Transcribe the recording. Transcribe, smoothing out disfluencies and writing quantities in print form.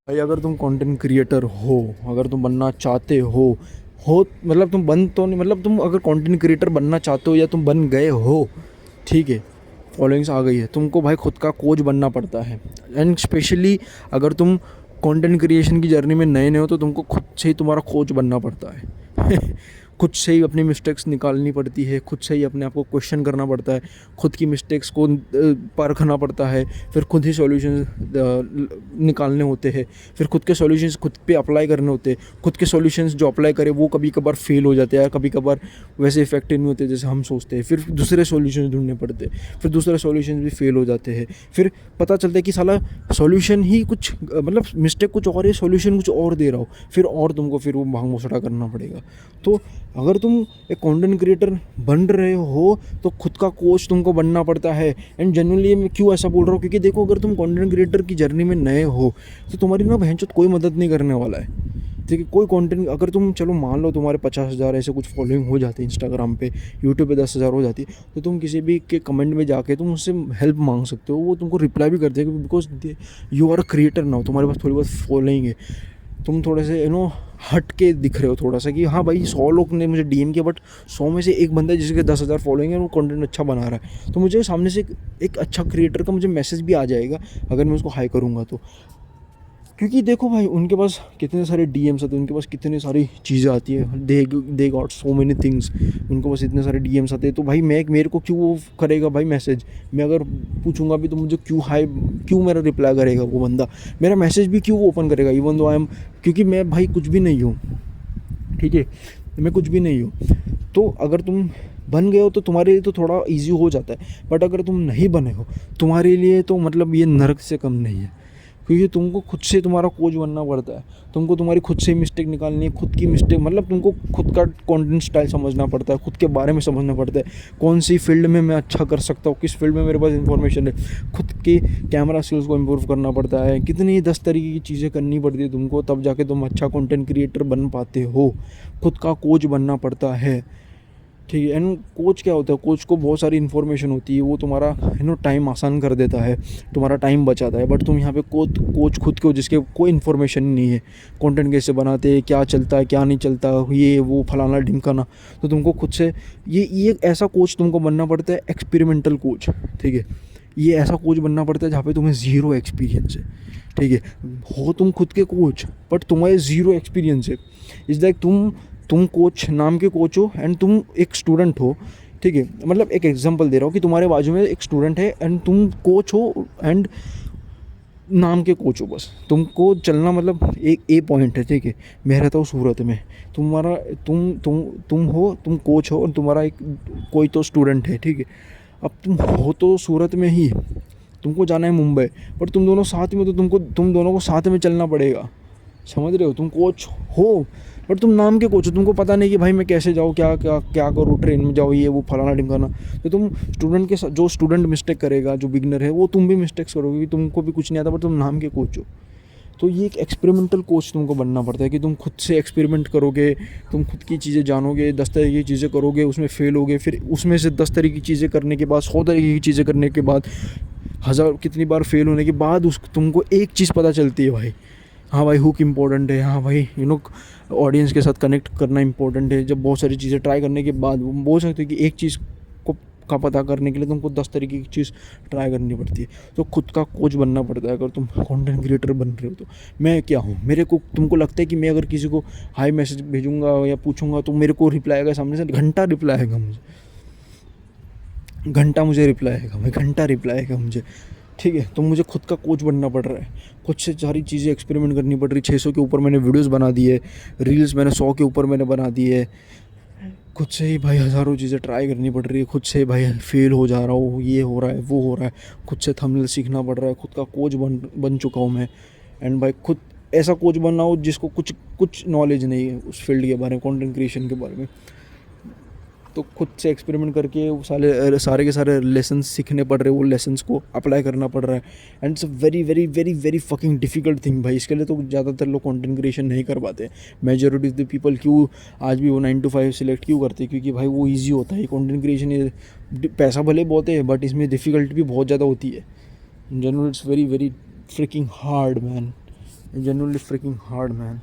भाई अगर तुम कंटेंट क्रिएटर हो, अगर तुम बनना चाहते हो मतलब तुम बन तो नहीं, मतलब तुम अगर कंटेंट क्रिएटर बनना चाहते हो या तुम बन गए हो, ठीक है, फॉलोइंग्स आ गई है, तुमको भाई खुद का कोच बनना पड़ता है। एंड स्पेशली अगर तुम कंटेंट क्रिएशन की जर्नी में नए नए हो तो तुमको खुद से ही तुम्हारा कोच बनना पड़ता है खुद से ही अपनी मिस्टेक्स निकालनी पड़ती है, खुद से ही अपने आप को क्वेश्चन करना पड़ता है, खुद की मिस्टेक्स को परखना पड़ता है, फिर खुद ही सॉल्यूशन निकालने होते हैं, फिर खुद के सॉल्यूशंस खुद पे अप्लाई करने होते हैं। खुद के सॉल्यूशंस जो अप्लाई करें वो कभी कभार फेल हो जाते हैं, कभी कभार वैसे इफेक्टिव नहीं होते जैसे हम सोचते हैं, फिर दूसरे सॉल्यूशंस ढूंढने पड़ते हैं, फिर दूसरे सॉल्यूशंस भी फेल हो जाते हैं, फिर पता चलता है कि साला सॉल्यूशन ही कुछ मतलब मिस्टेक कुछ और है, सॉल्यूशन कुछ और दे रहा हो, फिर और तुमको फिर वो भांग मुसड़ा करना पड़ेगा। तो अगर तुम एक कंटेंट क्रिएटर बन रहे हो तो खुद का कोच तुमको बनना पड़ता है। एंड जनरली मैं क्यों ऐसा बोल रहा हूँ, क्योंकि देखो अगर तुम कंटेंट क्रिएटर की जर्नी में नए हो तो तुम्हारी ना भैंचोद कोई मदद नहीं करने वाला है। ठीक है, कोई कंटेंट अगर तुम चलो मान लो तुम्हारे 50,000 ऐसे कुछ फॉलोइंग हो जाती है इंस्टाग्राम पे, यूट्यूब पे 10,000 हो जाती है, तो तुम किसी भी के कमेंट में जाके तुम उससे हेल्प मांग सकते हो, वो तुमको रिप्लाई भी कर देगा, because you are a creator now, तुम्हारे पास थोड़ी बहुत फॉलोइंग है, तुम थोड़े से हट के दिख रहे हो थोड़ा सा कि हाँ भाई 100 लोग ने मुझे डीएम किया, बट 100 में से एक बंदा है जिसके 10,000 फॉलोइंग है, वो कंटेंट अच्छा बना रहा है, तो मुझे सामने से एक अच्छा क्रिएटर का मुझे मैसेज भी आ जाएगा अगर मैं उसको हाई करूँगा तो। क्योंकि देखो भाई उनके पास कितने सारे डीएम्स आते हैं, उनके पास कितनी सारी चीज़ें आती है, they got so many things, उनके पास इतने सारे डीएम्स आते हैं, तो भाई मैं मेरे को क्यों वो करेगा भाई मैसेज, मैं अगर पूछूंगा भी तो मुझे क्यों हाई, क्यों मेरा रिप्लाई करेगा वो बंदा, मेरा मैसेज भी क्यों वो ओपन करेगा, इवन दो आई एम, क्योंकि मैं भाई कुछ भी नहीं हूँ, ठीक है, मैं कुछ भी नहीं हूँ। तो अगर तुम बन गए हो तो तुम्हारे लिए तो थोड़ा इजी हो जाता है, बट अगर तुम नहीं बने हो तुम्हारे लिए तो मतलब ये नरक से कम नहीं है, क्योंकि तुमको खुद से तुम्हारा कोच बनना पड़ता है, तुमको तुम्हारी खुद से मिस्टेक निकालनी है, खुद की मिस्टेक मतलब तुमको खुद का कंटेंट स्टाइल समझना पड़ता है, खुद के बारे में समझना पड़ता है, कौन सी फील्ड में मैं अच्छा कर सकता हूँ, किस फील्ड में मेरे पास इंफॉर्मेशन है, खुद के कैमरा स्किल्स को इम्प्रूव करना पड़ता है, कितनी 10 तरीके की चीज़ें करनी पड़ती है तुमको, तब जाके तुम अच्छा कंटेंट क्रिएटर बन पाते हो, खुद का कोच बनना पड़ता है। ठीक है, एंड कोच क्या होता है, कोच को बहुत सारी इन्फॉर्मेशन होती है, वो तुम्हारा टाइम आसान कर देता है, तुम्हारा टाइम बचाता है, बट तुम यहाँ पे कोच खुद के हो जिसके कोई इन्फॉर्मेशन नहीं है, कंटेंट कैसे बनाते हैं, क्या चलता है क्या नहीं चलता, ये वो फलाना ढिमकाना, तो तुमको खुद से ये ऐसा कोच तुमको बनना पड़ता है, एक्सपेरिमेंटल कोच। ठीक है, ये ऐसा कोच बनना पड़ता है जहाँ पे तुम्हें ज़ीरो एक्सपीरियंस है। ठीक है, हो तुम खुद के कोच बट तुम्हारे ज़ीरो एक्सपीरियंस है। इज़ लाइक तुम कोच नाम के कोच हो एंड तुम एक स्टूडेंट हो। ठीक है, मतलब एक एग्जांपल दे रहा हूँ कि तुम्हारे बाजू में एक स्टूडेंट है एंड तुम कोच हो एंड नाम के कोच हो, बस तुमको चलना मतलब एक ए पॉइंट है। ठीक है, मैं रहता हूँ सूरत में, तुम्हारा तुम हो, तुम कोच हो और तुम्हारा एक कोई तो स्टूडेंट है। ठीक है, अब तुम हो तो सूरत में ही, तुमको जाना है मुंबई, पर तुम दोनों साथ में, तो तुम दोनों को साथ में चलना पड़ेगा। समझ रहे हो, तुम कोच हो बट तुम नाम के कोच हो, तुमको पता नहीं कि भाई मैं कैसे जाऊँ, क्या क्या क्या करूँ, ट्रेन में जाओ, ये वो फलाना ढिमकाना, तो तुम स्टूडेंट के साथ, जो स्टूडेंट मिस्टेक करेगा, जो बिगनर है, वो तुम भी मिस्टेक्स करोगे क्योंकि तुमको भी कुछ नहीं आता, बट तुम नाम के कोच हो। तो ये एक एक्सपेरिमेंटल कोच तुमको बनना पड़ता है कि तुम खुद से एक्सपेरिमेंट करोगे, तुम खुद की चीज़ें जानोगे, 10 तरह की चीज़ें करोगे, उसमें फेल होगे, फिर उसमें से 10 तरह की चीज़ें करने के बाद, 100 तरीके की चीज़ें करने के बाद, हज़ार कितनी बार फेल होने के बाद उस तुमको एक चीज़ पता चलती है भाई, हाँ भाई हुक इम्पोर्टेंट है, हाँ भाई ऑडियंस के साथ कनेक्ट करना इम्पोर्टेंट है। जब बहुत सारी चीज़ें ट्राई करने के बाद वो बोल सकते हो कि एक चीज़ को का पता करने के लिए तुमको 10 तरीके की चीज़ ट्राई करनी पड़ती है, तो खुद का कोच बनना पड़ता है अगर तुम कंटेंट क्रिएटर बन रहे हो तो। मैं क्या हूँ, मेरे को तुमको लगता है कि मैं अगर किसी को हाई मैसेज भेजूंगा या पूछूंगा तो मेरे को रिप्लाई आएगा सामने से, घंटा रिप्लाई आएगा मुझे, घंटा मुझे रिप्लाई आएगा भाई, घंटा रिप्लाई आएगा मुझे। ठीक है, तो मुझे खुद का कोच बनना पड़ रहा है, खुद से सारी चीज़ें एक्सपेरिमेंट करनी पड़ रही है। 600 के ऊपर मैंने वीडियोस बना दी है, रील्स मैंने 100 के ऊपर मैंने बना दी है, खुद से ही भाई हज़ारों चीज़ें ट्राई करनी पड़ रही है, खुद से भाई फेल हो जा रहा हूँ, ये हो रहा है वो हो रहा है, खुद से थंबनेल सीखना पड़ रहा है, खुद का कोच बन चुका हूँ मैं। एंड भाई खुद ऐसा कोच बनना हो जिसको कुछ कुछ नॉलेज नहीं है उस फील्ड के बारे में, कंटेंट क्रिएशन के बारे में, तो खुद से एक्सपेरिमेंट करके वो सारे के सारे लेसन्स सीखने पड़ रहे हैं, वो लेसन्स को अप्लाई करना पड़ रहा है। And it's a very very very very fucking difficult thing भाई, इसके लिए तो ज़्यादातर लोग कंटेंट क्रिएशन नहीं कर पाते। मेजॉरिटी ऑफ द पीपल क्यों आज भी वो 9 to 5 सिलेक्ट क्यों करते हैं, क्योंकि भाई वो ईजी होता है कंटेंट क्रिएशन, ये पैसा भले बहुत है बट इसमें डिफ़िकल्ट भी बहुत ज़्यादा होती है। In general it's very very fricking hard man. genuinely freaking hard, man.